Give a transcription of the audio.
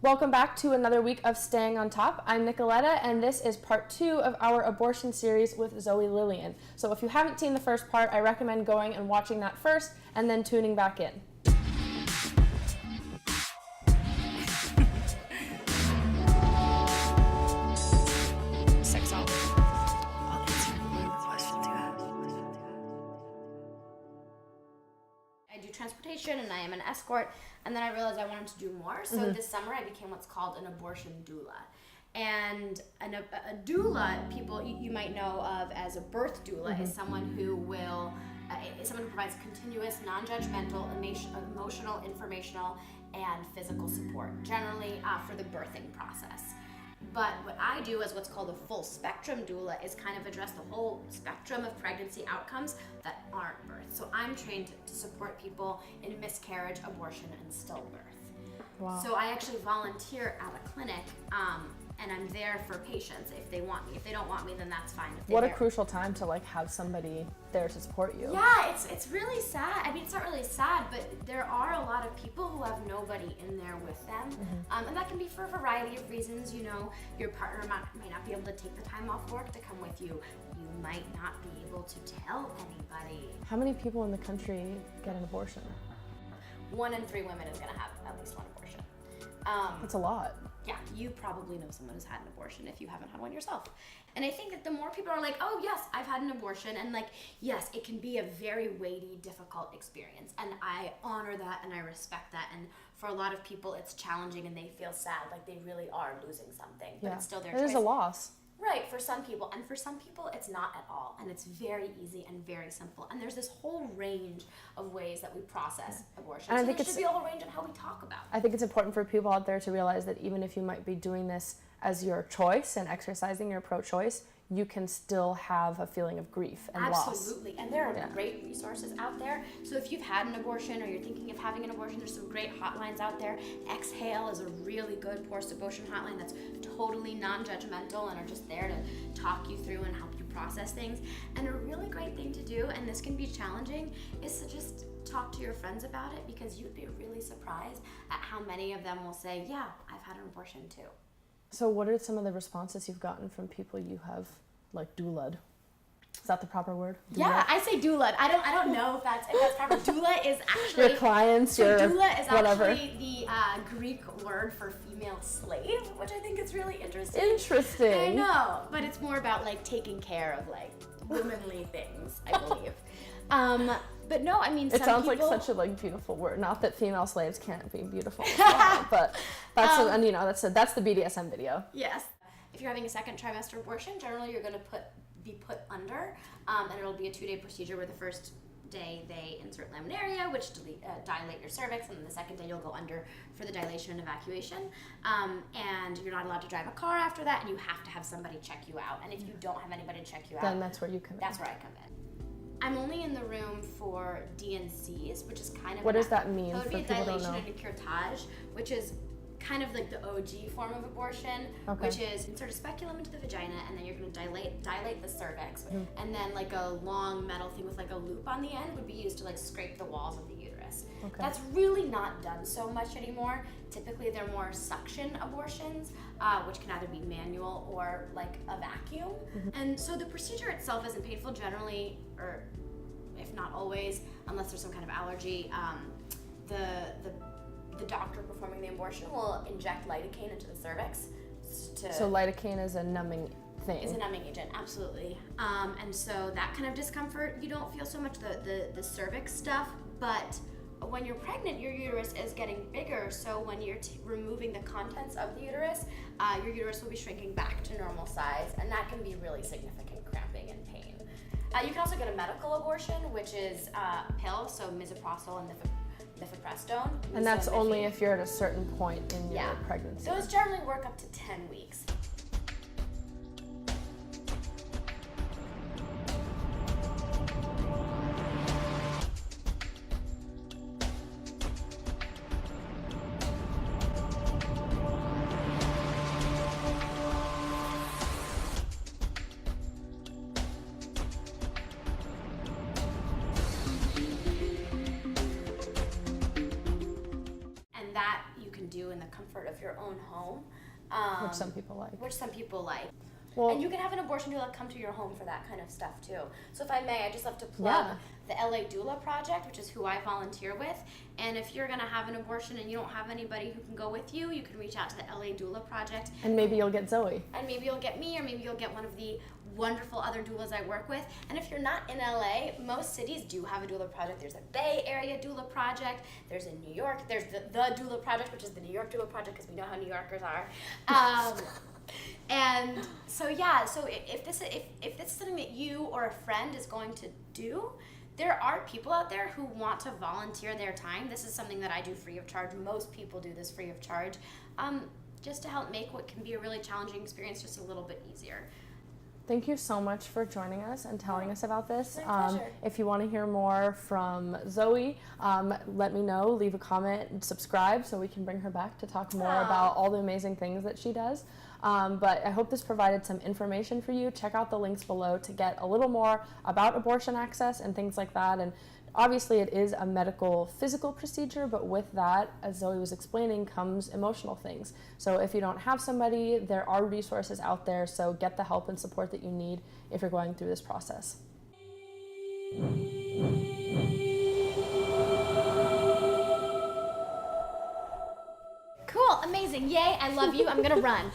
Welcome back to another week of Staying on Top. I'm Nicoletta, and this is part 2 of our abortion series with Zoë Lillian. So if you haven't seen the first part, I recommend going and watching that first and then tuning back in. I do transportation and I am an escort, and then I realized I wanted to do more. So this summer I became what's called an abortion doula. And a doula, people you might know of as a birth doula, is someone who will, is someone who provides continuous, non-judgmental, emotional, informational, and physical support, generally for the birthing process. But what I do as what's called a full spectrum doula is kind of address the whole spectrum of pregnancy outcomes that aren't birth. So I'm trained to support people in miscarriage, abortion, and stillbirth. Wow. So I actually volunteer at a clinic, and I'm there for patients if they want me. If they don't want me, then that's fine. What a crucial time to have somebody there to support you. Yeah, it's really sad. I mean, it's not really sad, but there are a lot of people who have nobody in there with them. And that can be for a variety of reasons. You know, your partner might not be able to take the time off work to come with you. You might not be able to tell anybody. How many people in the country get an abortion? 1 in 3 women is going to have at least one abortion. That's a lot. Yeah, you probably know someone who's had an abortion if you haven't had one yourself. And I think that the more people are like, oh yes, I've had an abortion, and yes, it can be a very weighty, difficult experience. And I honor that and I respect that. And for a lot of people, it's challenging and they feel sad, like they really are losing something, but it's still their choice. It is a loss. Right, for some people. And for some people, it's not at all. And it's very easy and very simple. And there's this whole range of ways that we process abortion. And so there should be a whole range of how we talk about it. I think it's important for people out there to realize that even if you might be doing this as your choice and exercising your pro-choice, you can still have a feeling of grief and loss. Absolutely, and there are great resources out there. So if you've had an abortion or you're thinking of having an abortion, there's some great hotlines out there. Exhale is a really good post-abortion hotline that's totally non-judgmental and are just there to talk you through and help you process things. And a really great thing to do, and this can be challenging, is to just talk to your friends about it, because you'd be really surprised at how many of them will say, yeah, I've had an abortion too. So what are some of the responses you've gotten from people you have doula'd? Is that the proper word? Doula? Yeah, I say doula. I don't know if that's proper. Doula is actually your clients. Your doula is whatever. Actually the Greek word for female slave, which I think is really interesting. Interesting. I know, but it's more about taking care of womanly things, I believe. But no, I mean, it sounds people, like such a beautiful word. Not that female slaves can't be beautiful as well, but that's that's the BDSM video. Yes. If you're having a second trimester abortion, generally you're going to be put under, and it'll be a 2-day procedure where the first day they insert laminaria, which dilate your cervix, and then the second day you'll go under for the dilation and evacuation. And you're not allowed to drive a car after that, and you have to have somebody check you out. And if you don't have anybody to check you out, then that's where you come in. That's where I come in. I'm only in the room for DNCs, which is kind of... What does that mean? So it would be for a people dilation don't know. and a curettage, which is kind of like the OG form of abortion, which is insert a speculum into the vagina, and then you're going to dilate the cervix, and then a long metal thing with a loop on the end would be used to scrape the walls of the uterus. Okay. That's really not done so much anymore. Typically they're more suction abortions, which can either be manual or a vacuum. And so the procedure itself isn't painful generally, or if not always, unless there's some kind of allergy. The doctor performing the abortion will inject lidocaine into the cervix. So lidocaine is a numbing thing. It's a numbing agent, absolutely. And so that kind of discomfort, you don't feel so much the cervix stuff, but when you're pregnant, your uterus is getting bigger, so when you're removing the contents of the uterus, your uterus will be shrinking back to normal size, and that can be really significant cramping and pain. You can also get a medical abortion, which is pills, so misoprostol and mifepristone. And that's only if you're at a certain point in your pregnancy. Those generally work up to 10 weeks. do in the comfort of your own home. Which some people like. Well, and you can have an abortion doula come to your home for that kind of stuff too. So if I may, I just love to plug the LA Doula Project, which is who I volunteer with. And if you're going to have an abortion and you don't have anybody who can go with you, you can reach out to the LA Doula Project. And maybe you'll get Zoe. And maybe you'll get me, or maybe you'll get one of the wonderful other doulas I work with. And if you're not in LA, most cities do have a doula project. There's a Bay Area Doula Project. There's in New York. There's the Doula Project, which is the New York Doula Project, because we know how New Yorkers are. And so if this is something that you or a friend is going to do, there are people out there who want to volunteer their time. This is something that I do free of charge. Most people do this free of charge, just to help make what can be a really challenging experience just a little bit easier. Thank you so much for joining us and telling us about this. My pleasure. If you want to hear more from Zoe, let me know, leave a comment, and subscribe so we can bring her back to talk more about all the amazing things that she does. But I hope this provided some information for you. Check out the links below to get a little more about abortion access and things like that. And obviously it is a medical physical procedure, but with that, as Zoe was explaining, comes emotional things. So if you don't have somebody, there are resources out there, so get the help and support that you need if you're going through this process. Cool, amazing, yay, I love you, I'm gonna run.